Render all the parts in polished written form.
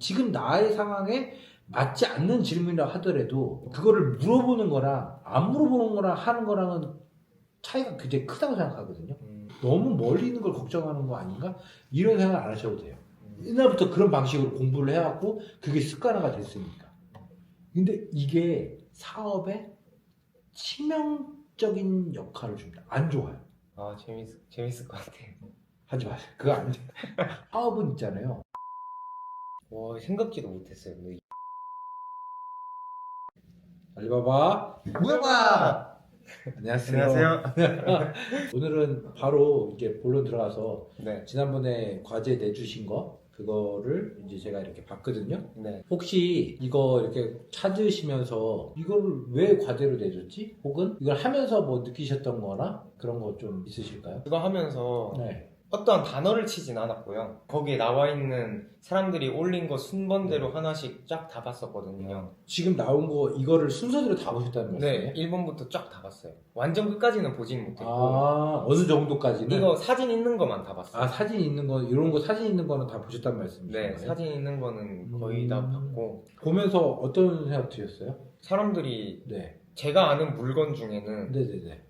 지금 나의 상황에 맞지 않는 질문이라 하더라도 그거를 물어보는 거랑 안 물어보는 거랑 하는 거랑은 차이가 굉장히 크다고 생각하거든요. 너무 멀리 있는 걸 걱정하는 거 아닌가? 이런 생각 안 하셔도 돼요. 옛날부터 그런 방식으로 공부를 해왔고 그게 습관화가 됐으니까. 근데 이게 사업에 치명적인 역할을 줍니다. 안 좋아요. 아 재밌을 것 같아요. 하지 마세요. 그거 안 돼. 사업은 있잖아요. 와 생각지도 못했어요. 근데 알리바바 무용아 안녕하세요. 안녕하세요. 오늘은 바로 이제 본론 들어가서 네. 지난번에 과제 내주신 거 그거를 이제 제가 이렇게 봤거든요. 네. 혹시 이거 이렇게 찾으시면서 이걸 왜 과제로 내줬지? 혹은 이걸 하면서 뭐 느끼셨던 거나 그런 거 좀 있으실까요? 그거 하면서 네. 어떠한 단어를 치진 않았고요. 거기에 나와 있는 사람들이 올린 거 순번대로 하나씩 쫙 다 봤었거든요. 지금 나온 거 이거를 순서대로 다 보셨다는 네, 말씀이에요? 1번부터 쫙 다 봤어요. 완전 끝까지는 보지는 못했고 아, 어느 정도까지는? 이거 사진 있는 것만 다 봤어요. 아, 사진 있는 거, 이런 거 사진 있는 거는 다 보셨단 말씀이신가요? 네, 사진 있는 거는 거의 다 봤고 보면서 어떤 생각 드셨어요? 사람들이 네. 제가 아는 물건 중에는 네네네.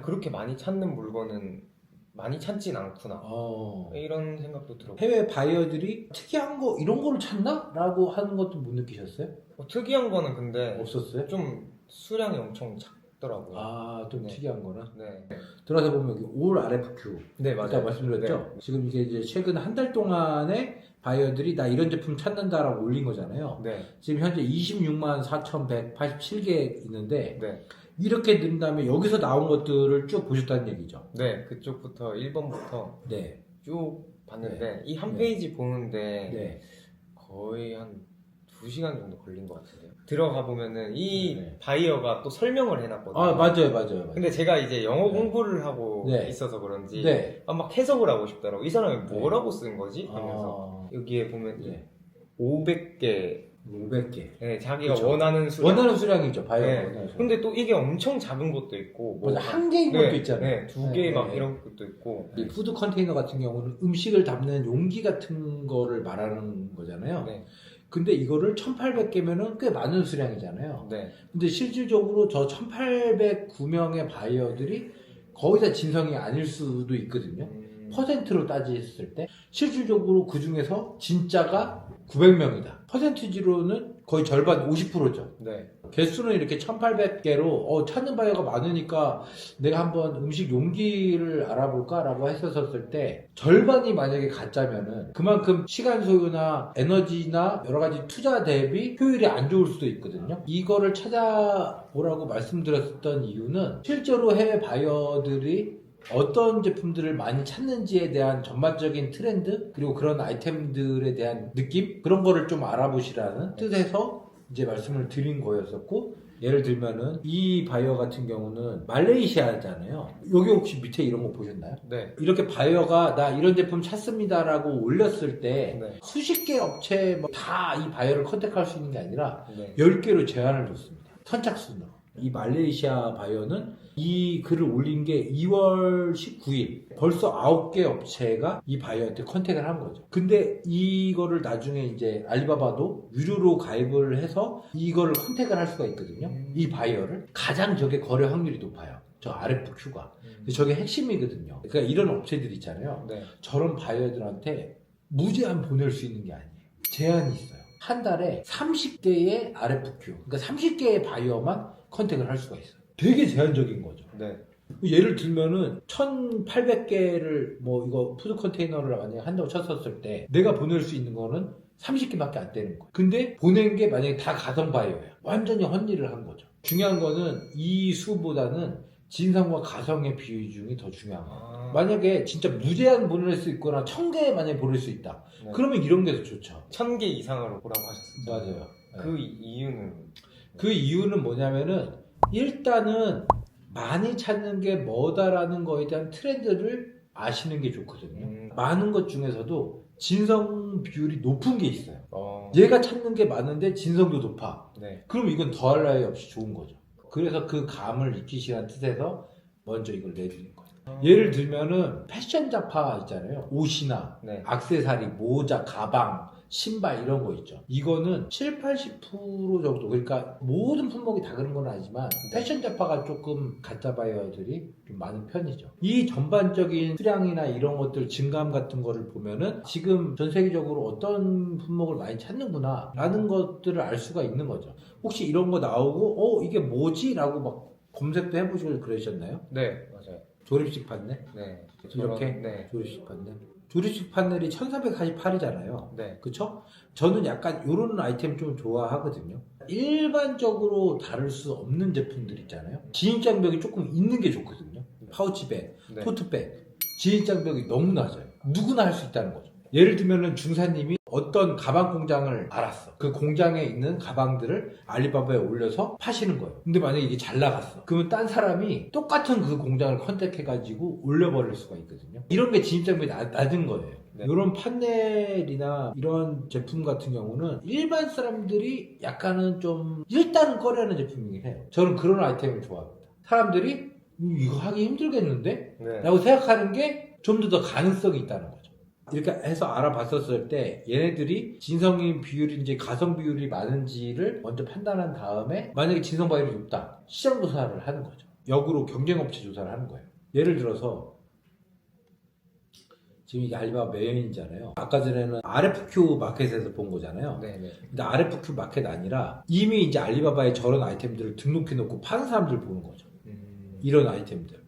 그렇게 많이 찾는 물건은 많이 찾진 않구나 어. 이런 생각도 들었고 해외 바이어들이 특이한 거, 이런 거를 찾나? 라고 하는 것도 못 느끼셨어요? 특이한 거는 근데 없었어요? 좀 수량이 엄청 작더라고요. 아, 좀 네. 특이한 거는? 네, 들어가서 보면 여기 올 RFQ. 네 아까 맞아요. 말씀드렸죠? 네. 지금 이게 이제 최근 한 달 동안에 바이어들이 나 이런 제품 찾는다라고 올린 거잖아요. 네, 지금 현재 26만 4,187개 있는데, 네, 이렇게 든 다음에 여기서 나온 것들을 쭉 보셨다는 얘기죠. 네 그쪽부터 1번부터 네. 쭉 봤는데 이 한 네. 페이지 보는데 네. 거의 한 2시간 정도 걸린 것 같은데요. 들어가 보면은 이 네. 바이어가 또 설명을 해놨거든요. 아, 맞아요. 근데 제가 이제 영어 네. 공부를 하고 네. 있어서 그런지 네. 막 해석을 하고 싶더라고. 이 사람이 뭐라고 쓴 거지? 하면서 아, 여기에 보면 네. 500개 500개. 네, 자기가 그쵸. 원하는 수량. 원하는 수량이죠, 바이어 네. 원하는 수량. 근데 또 이게 엄청 작은 것도 있고 맞아, 한 개인 것도 있잖아요. 네, 2개 막 네. 이런 것도 있고 이 푸드 컨테이너 같은 경우는 음식을 담는 용기 같은 거를 말하는 거잖아요. 네, 근데 이거를 1800개면은 꽤 많은 수량이잖아요. 네, 근데 실질적으로 저 1809명의 바이어들이 거의 다 진성이 아닐 수도 있거든요. 퍼센트로 따졌을 때 실질적으로 그 중에서 진짜가 900명이다. 퍼센티지로는 거의 절반 50%죠. 네, 개수는 이렇게 1800개로 찾는 바이어가 많으니까 내가 한번 음식 용기를 알아볼까 라고 했었을 때 절반이 만약에 가짜면은 그만큼 시간 소요나 에너지나 여러 가지 투자 대비 효율이 안 좋을 수도 있거든요. 이거를 찾아보라고 말씀드렸던 이유는 실제로 해외 바이어들이 어떤 제품들을 많이 찾는지에 대한 전반적인 트렌드 그리고 그런 아이템들에 대한 느낌 그런 거를 좀 알아보시라는 뜻에서 이제 말씀을 드린 거였었고 예를 들면은 이 바이어 같은 경우는 말레이시아잖아요. 여기 혹시 밑에 이런 거 보셨나요? 네, 이렇게 바이어가 나 이런 제품 찾습니다라고 올렸을 때 네, 수십 개 업체 다 이 바이어를 컨택할 수 있는 게 아니라 네. 10개로 제한을 줬습니다. 선착순으로. 이 말레이시아 바이어는 이 글을 올린 게 2월 19일. 벌써 9개 업체가 이 바이어한테 컨택을 한 거죠. 근데 이거를 나중에 이제 알리바바도 유료로 가입을 해서 이거를 컨택을 할 수가 있거든요. 이 바이어를. 가장 저게 거래 확률이 높아요. 저 RFQ가. 저게 핵심이거든요. 그러니까 이런 업체들 있잖아요. 네. 저런 바이어들한테 무제한 보낼 수 있는 게 아니에요. 제한이 있어요. 한 달에 30개의 RFQ, 그러니까 30개의 바이어만 컨택을 할 수가 있어요. 되게 제한적인 거죠. 네. 예를 들면은 1800개를 뭐 이거 푸드 컨테이너를 만약에 한다고 쳤었을 때 내가 보낼 수 있는 거는 30개밖에 안 되는 거예요. 근데 보낸 게 만약에 다 가성 바이어예요. 완전히 헛일을 한 거죠. 중요한 거는 이 수보다는 진성과 가성의 비중이 더 중요한 거예요. 만약에 진짜 무제한 보낼 수 있거나 1000개 만약에 보낼 수 있다. 네. 그러면 이런 게 더 좋죠. 1000개 이상으로 보라고 하셨어요. 맞아요. 그 이유는 그 이유는 뭐냐면은 일단은 많이 찾는 게 뭐다라는 거에 대한 트렌드를 아시는 게 좋거든요. 많은 것 중에서도 진성 비율이 높은 게 있어요. 얘가 찾는 게 많은데 진성도 높아. 네. 그럼 이건 더할 나위 없이 좋은 거죠. 그래서 그 감을 익히시라는 뜻에서 먼저 이걸 내주는 거예요. 예를 들면은 패션 잡화 있잖아요. 옷이나 네. 액세서리, 모자, 가방, 신발 이런 거 있죠. 이거는 7, 80% 정도, 그러니까 모든 품목이 다 그런 건 아니지만 패션 잡화가 조금 가짜 바이어들이 좀 많은 편이죠. 이 전반적인 수량이나 이런 것들 증감 같은 거를 보면은 지금 전 세계적으로 어떤 품목을 많이 찾는구나 라는 것들을 알 수가 있는 거죠. 혹시 이런 거 나오고 이게 뭐지? 라고 막 검색도 해보시고 그러셨나요? 네, 맞아요. 조립식 판넬? 네. 이렇게? 네. 조립식 판넬? 조립식 판넬이 1348이잖아요. 네. 그쵸? 저는 약간 이런 아이템 좀 좋아하거든요. 일반적으로 다룰 수 없는 제품들 있잖아요. 진입장벽이 조금 있는 게 좋거든요. 파우치백, 네. 토트백, 진입장벽이 너무 낮아요. 누구나 할 수 있다는 거죠. 예를 들면은 중사님이 어떤 가방 공장을 알았어. 그 공장에 있는 가방들을 알리바바에 올려서 파시는 거예요. 근데 만약에 이게 잘 나갔어. 그러면 딴 사람이 똑같은 그 공장을 컨택해가지고 올려버릴 수가 있거든요. 이런 게 진입장벽이 낮은 거예요. 네. 이런 판넬이나 이런 제품 같은 경우는 일반 사람들이 약간은 좀 일단은 꺼려하는 제품이긴 해요. 저는 그런 아이템을 좋아합니다. 사람들이 이거 하기 힘들겠는데? 네. 라고 생각하는 게 좀 더 가능성이 있다는 거죠. 이렇게 해서 알아봤었을 때 얘네들이 진성인 비율인지 가성 비율이 많은지를 먼저 판단한 다음에 만약에 진성 바이올이 높다, 시장 조사를 하는 거죠. 역으로 경쟁업체 조사를 하는 거예요. 예를 들어서 지금 이게 알리바바 매연이잖아요. 아까 전에는 RFQ 마켓에서 본 거잖아요. 네. 네. 근데 RFQ 마켓 아니라 이미 이제 알리바바에 저런 아이템들을 등록해 놓고 파는 사람들 보는 거죠. 이런 아이템들.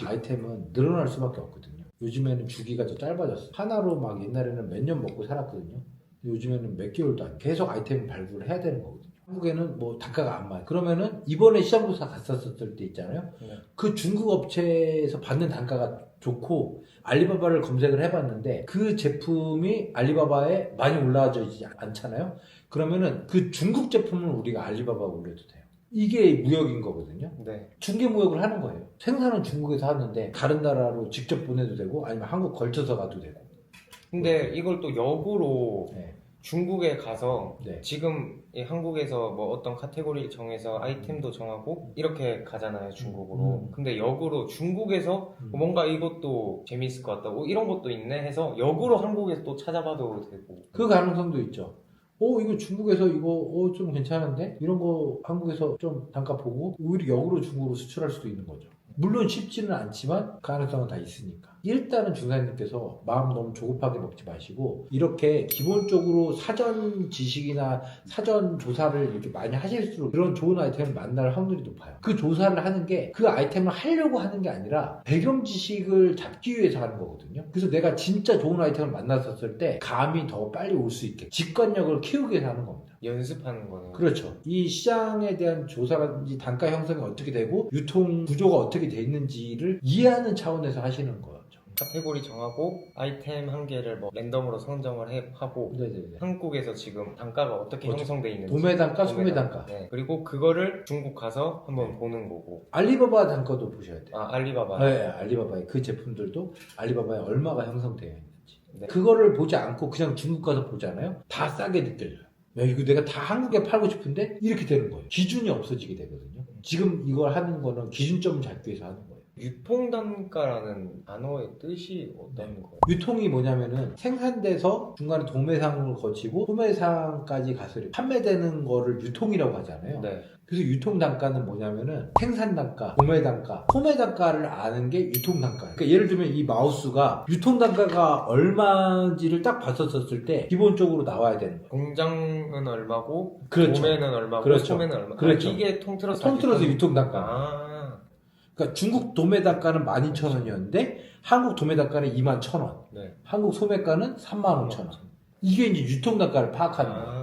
아이템은 늘어날 수밖에 없거든요. 요즘에는 주기가 더 짧아졌어. 하나로 막 옛날에는 몇 년 먹고 살았거든요. 요즘에는 몇 개월도 안 계속 아이템을 발굴을 해야 되는 거거든요. 한국에는 뭐 단가가 안 맞아요. 그러면은 이번에 시장조사 갔었을 때 있잖아요. 네. 그 중국 업체에서 받는 단가가 좋고 알리바바를 검색을 해봤는데 그 제품이 알리바바에 많이 올라와져 있지 않잖아요. 그러면은 그 중국 제품을 우리가 알리바바에 올려도 돼요. 이게 무역인 거거든요. 네. 중개 무역을 하는 거예요. 생산은 중국에서 하는데 다른 나라로 직접 보내도 되고 아니면 한국 걸쳐서 가도 되고. 근데 이걸 또 역으로 네. 중국에 가서 네. 지금 이 한국에서 뭐 어떤 카테고리를 정해서 아이템도 정하고 이렇게 가잖아요, 중국으로. 근데 역으로 중국에서 뭔가 이것도 재미있을 것 같다, 이런 것도 있네 해서 역으로 한국에서 또 찾아봐도 되고. 그 가능성도 있죠. 이거 중국에서 이거 좀 괜찮은데? 이런 거 한국에서 좀 단가 보고 오히려 역으로 중국으로 수출할 수도 있는 거죠. 물론 쉽지는 않지만 가능성은 다 있으니까. 일단은 중사님께서 마음 너무 조급하게 먹지 마시고 이렇게 기본적으로 사전 지식이나 사전 조사를 이렇게 많이 하실수록 그런 좋은 아이템을 만날 확률이 높아요. 그 조사를 하는 게 그 아이템을 하려고 하는 게 아니라 배경 지식을 잡기 위해서 하는 거거든요. 그래서 내가 진짜 좋은 아이템을 만났었을 때 감이 더 빨리 올 수 있게 직관력을 키우기 위해서 하는 겁니다. 연습하는 거네요. 그렇죠. 이 시장에 대한 조사라든지 단가 형성이 어떻게 되고 유통 구조가 어떻게 돼 있는지를 이해하는 차원에서 하시는 거죠. 카테고리 정하고 아이템 한 개를 뭐 랜덤으로 선정을 하고 네네네. 한국에서 지금 단가가 어떻게 그렇죠. 형성돼 있는지 도매 단가, 소매 단가. 네. 그리고 그거를 중국 가서 한번 보는 거고. 알리바바 단가도 보셔야 돼요. 알리바바. 네, 알리바바의 그 제품들도 알리바바에 얼마가 형성되어 있는지. 네. 그거를 보지 않고 그냥 중국 가서 보잖아요. 다 싸게 느껴져요. 야, 이거 내가 다 한국에 팔고 싶은데 이렇게 되는 거예요. 기준이 없어지게 되거든요. 지금 이걸 하는 거는 기준점을 잡기 위해서 하는 거예요. 유통단가라는 단어의 뜻이 어떤 거예요? 유통이 뭐냐면은 생산돼서 중간에 도매상을 거치고 소매상까지 가서 판매되는 거를 유통이라고 하잖아요. 네. 그래서 유통 단가는 뭐냐면은 생산 단가, 도매 단가, 소매 단가를 아는 게 유통 단가예요. 그러니까 예를 들면 이 마우스가 유통 단가가 얼마인지를 딱 봤었을 때 기본적으로 나와야 되는 거예요. 공장은 얼마고, 그렇죠. 도매는 얼마고, 그렇죠. 소매는 얼마. 그렇죠. 이게 통틀어서 통틀어서 유통 단가. 그러니까 중국 도매 단가는 12,000원이었는데 한국 도매 단가는 21,000원. 네. 한국 소매가는 35,000원. 이게 이제 유통 단가를 파악하는 거예요. 아,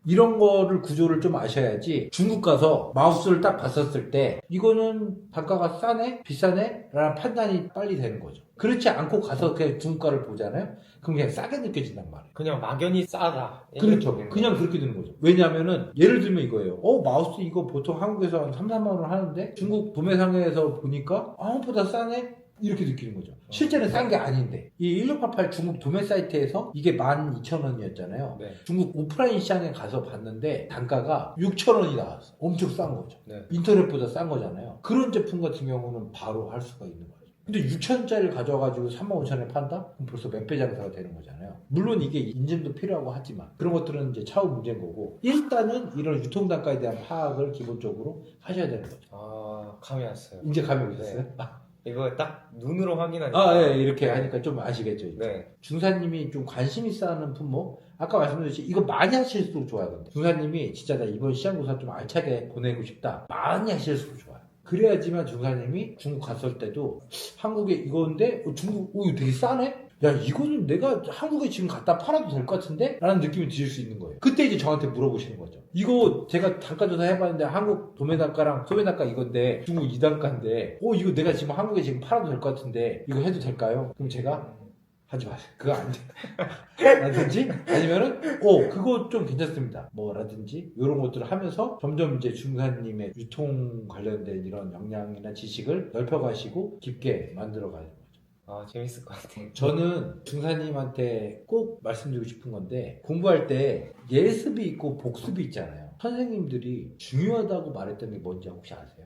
이런 거를 구조를 좀 아셔야지 중국 가서 마우스를 딱 봤었을 때 이거는 단가가 싸네? 비싸네? 라는 판단이 빨리 되는 거죠. 그렇지 않고 가서 그냥 중국가를 보잖아요? 그럼 그냥 싸게 느껴진단 말이에요. 그냥 막연히 싸다. 그렇죠. 그냥 그렇게 되는 거죠. 왜냐면은 예를 들면 이거예요. 마우스 이거 보통 한국에서 한 3, 4만 원 하는데 중국 도매상에서 보니까 한국보다 싸네? 이렇게 느끼는 거죠. 실제는 싼 게 아닌데 이 1688 중국 도매 사이트에서 이게 12,000원이었잖아요. 네. 중국 오프라인 시장에 가서 봤는데 단가가 6,000원이 나왔어. 엄청 싼 거죠. 네. 인터넷보다 싼 거잖아요. 그런 제품 같은 경우는 바로 할 수가 있는 거죠. 근데 6천원짜리를 가져와가지고 35,000원에 판다? 그럼 벌써 몇 배 장사가 되는 거잖아요. 물론 이게 인증도 필요하고 하지만 그런 것들은 이제 차후 문제인 거고 일단은 이런 유통단가에 대한 파악을 기본적으로 하셔야 되는 거죠. 아, 감이 왔어요. 이제 감이 오셨어요? 네. 이거 딱 눈으로 확인하니까. 아, 예, 이렇게 하니까 좀 아시겠죠. 이제. 네. 중사님이 좀 관심 있어 하는 품목, 아까 말씀드렸듯이 이거 많이 하실수록 좋아요. 근데 중사님이 진짜 나 이번 시장조사 좀 알차게 보내고 싶다. 많이 하실수록 좋아요. 그래야지만 중사님이 중국 갔을 때도 한국에 이건데 중국 이거 되게 싸네? 야 이거는 내가 한국에 지금 갖다 팔아도 될 것 같은데? 라는 느낌이 드실 수 있는 거예요. 그때 이제 저한테 물어보시는 거죠. 이거 제가 단가조사 해봤는데 한국 도매단가랑 소매단가 이건데 중국 2단가인데 이거 내가 지금 한국에 지금 팔아도 될 것 같은데 이거 해도 될까요? 그럼 제가 하지 마세요. 그거 안 돼. 라든지 아니면은 그거 좀 괜찮습니다. 뭐라든지 이런 것들을 하면서 점점 이제 중사님의 유통 관련된 이런 역량이나 지식을 넓혀가시고 깊게 만들어가요. 아, 재밌을 것 같아요. 저는 중사님한테 꼭 말씀드리고 싶은 건데 공부할 때 예습이 있고 복습이 있잖아요. 선생님들이 중요하다고 말했던 게 뭔지 혹시 아세요?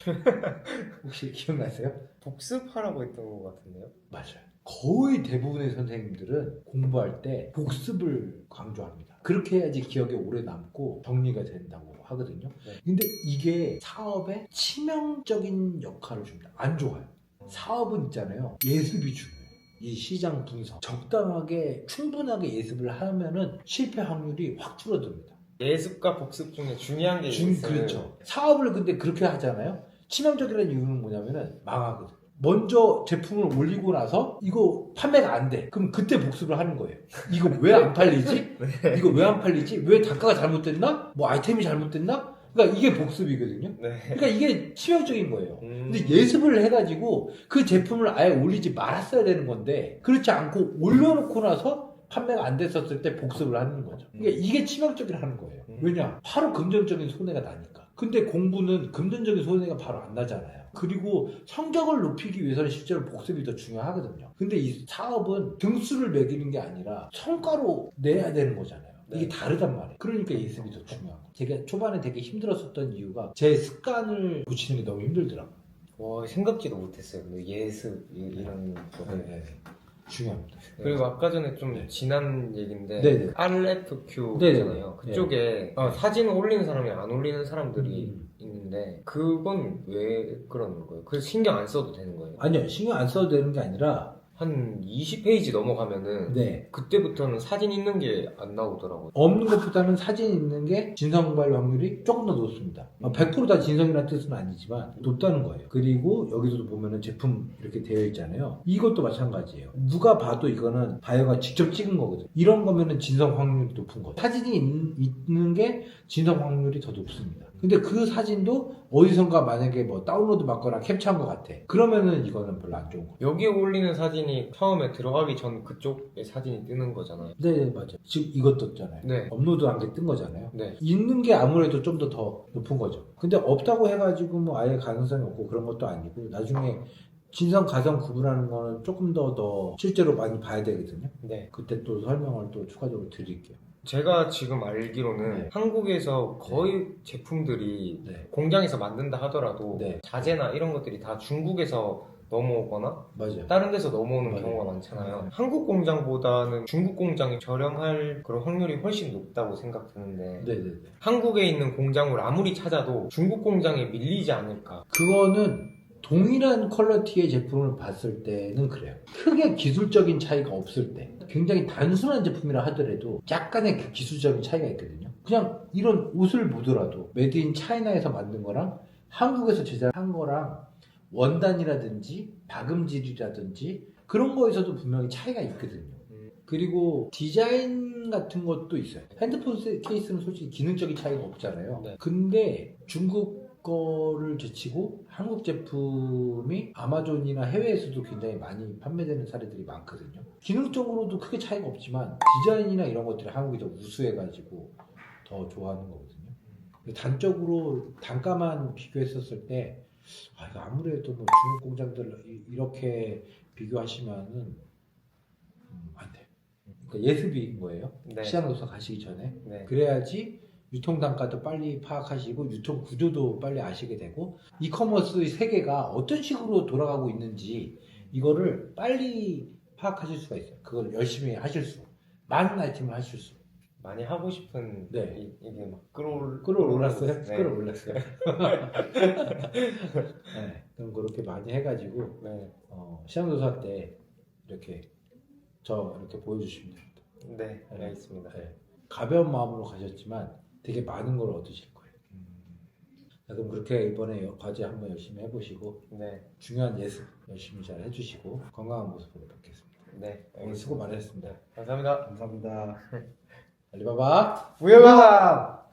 혹시 기억나세요? 복습하라고 했던 것 같은데요? 맞아요. 거의 대부분의 선생님들은 공부할 때 복습을 강조합니다. 그렇게 해야지 기억에 오래 남고 정리가 된다고 하거든요. 네. 근데 이게 사업에 치명적인 역할을 줍니다. 안 좋아요. 사업은 있잖아요. 예습이 중요해요. 이 시장 분석. 적당하게 충분하게 예습을 하면은 실패 확률이 확 줄어듭니다. 예습과 복습 중에 중요한 게 있어요. 그렇죠. 사업을 근데 그렇게 하잖아요. 치명적이라는 이유는 뭐냐면은 망하거든. 먼저 제품을 올리고 나서 이거 판매가 안 돼. 그럼 그때 복습을 하는 거예요. 이거 왜 안 팔리지? 이거 왜 안 팔리지? 왜 단가가 잘못됐나? 뭐 아이템이 잘못됐나? 그러니까 이게 복습이거든요. 네. 그러니까 이게 치명적인 거예요. 근데 예습을 해가지고 그 제품을 아예 올리지 말았어야 되는 건데 그렇지 않고 올려놓고 나서 판매가 안 됐었을 때 복습을 하는 거죠. 그러니까 이게 치명적이라는 거예요. 왜냐? 바로 금전적인 손해가 나니까. 근데 공부는 금전적인 손해가 바로 안 나잖아요. 그리고 성적을 높이기 위해서는 실제로 복습이 더 중요하거든요. 근데 이 사업은 등수를 매기는 게 아니라 성과로 내야 되는 거잖아요. 이게 다르단 말이에요. 그러니까 예습이 더 중요한 거예요. 제가 초반에 되게 힘들었었던 이유가 제 습관을 고치는 게 너무 힘들더라고요. 와, 생각지도 못했어요. 근데 예습 이런 거. 네. 중요합니다. 그리고 아까 전에 좀 네. 지난 얘기인데 네네. RFQ잖아요. 그쪽에 네. 사진을 올리는 사람이 안 올리는 사람들이 있는데 그건 왜 그러는 거예요? 그래서 신경 안 써도 되는 거예요? 아니요. 신경 안 써도 되는 게 아니라 한 20페이지 넘어가면은 네. 그때부터는 사진 있는 게 안 나오더라고요. 없는 것보다는 사진 있는 게 진성 발효 확률이 조금 더 높습니다. 100%다 진성이라는 뜻은 아니지만 높다는 거예요. 그리고 여기서도 보면은 제품 이렇게 되어 있잖아요. 이것도 마찬가지예요. 누가 봐도 이거는 바이오가 직접 찍은 거거든. 이런 거면은 진성 확률이 높은 거죠. 사진이 있는 게 진성 확률이 더 높습니다. 근데 그 사진도 어디선가 만약에 뭐 다운로드 받거나 캡처한 것 같아. 그러면은 이거는 별로 안 좋은 거예요. 여기에 올리는 사진이 처음에 들어가기 전 그쪽에 사진이 뜨는 거잖아요. 네, 맞아요. 지금 이것도 있잖아요. 네. 업로드한 게 뜬 거잖아요. 네. 있는 게 아무래도 좀 더 높은 거죠. 근데 없다고 해가지고 뭐 아예 가능성이 없고 그런 것도 아니고 나중에 진성 가성 구분하는 거는 조금 더 실제로 많이 봐야 되거든요. 네. 그때 또 설명을 또 추가적으로 드릴게요. 제가 지금 알기로는 네. 한국에서 거의 제품들이 네. 공장에서 만든다 하더라도 네. 자재나 이런 것들이 다 중국에서 넘어오거나 맞아요. 다른 데서 넘어오는 맞아요. 경우가 많잖아요. 네. 한국 공장보다는 중국 공장이 저렴할 그런 확률이 훨씬 높다고 생각드는데 네네네. 한국에 있는 공장을 아무리 찾아도 중국 공장에 밀리지 않을까. 그거는 동일한 퀄리티의 제품을 봤을 때는 그래요. 크게 기술적인 차이가 없을 때 굉장히 단순한 제품이라 하더라도 약간의 그 기술적인 차이가 있거든요. 그냥 이런 옷을 보더라도 메드 인 차이나에서 만든 거랑 한국에서 제작한 거랑 원단이라든지 박음질이라든지 그런 거에서도 분명히 차이가 있거든요. 그리고 디자인 같은 것도 있어요. 핸드폰 케이스는 솔직히 기능적인 차이가 없잖아요. 네. 근데 중국 거를 제치고 한국 제품이 아마존이나 해외에서도 굉장히 많이 판매되는 사례들이 많거든요. 기능적으로도 크게 차이가 없지만 디자인이나 이런 것들이 한국이 더 우수해가지고 더 좋아하는 거거든요. 단적으로 단가만 비교했었을 때 이거 아무래도 뭐 중국 공장들 이렇게 비교하시면은 안 돼요. 그러니까 예습인 거예요. 네. 시장조사 가시기 전에. 네. 그래야지 유통 단가도 빨리 파악하시고 유통 구조도 빨리 아시게 되고 이커머스의 세계가 어떤 식으로 돌아가고 있는지 이거를 빨리 파악하실 수가 있어요. 그걸 열심히 하실수록 많은 아이템을 하실수록. 많이 하고 싶은 네. 이게 막 끌어올랐어요? 네. 끌어올랐어요. 네, 그럼 그렇게 많이 해가지고 네. 시장조사 때 이렇게 이렇게 보여주시면 됩니다. 네, 네. 알겠습니다. 네. 가벼운 마음으로 가셨지만 되게 많은 걸 얻으실 거예요. 자, 그럼 그렇게 이번에 과제 한번 열심히 해보시고 네, 중요한 예습 열심히 잘 해주시고 건강한 모습으로 뵙겠습니다. 네, 오늘 수고 많으셨습니다. 감사합니다. 감사합니다. 알리바바 무효가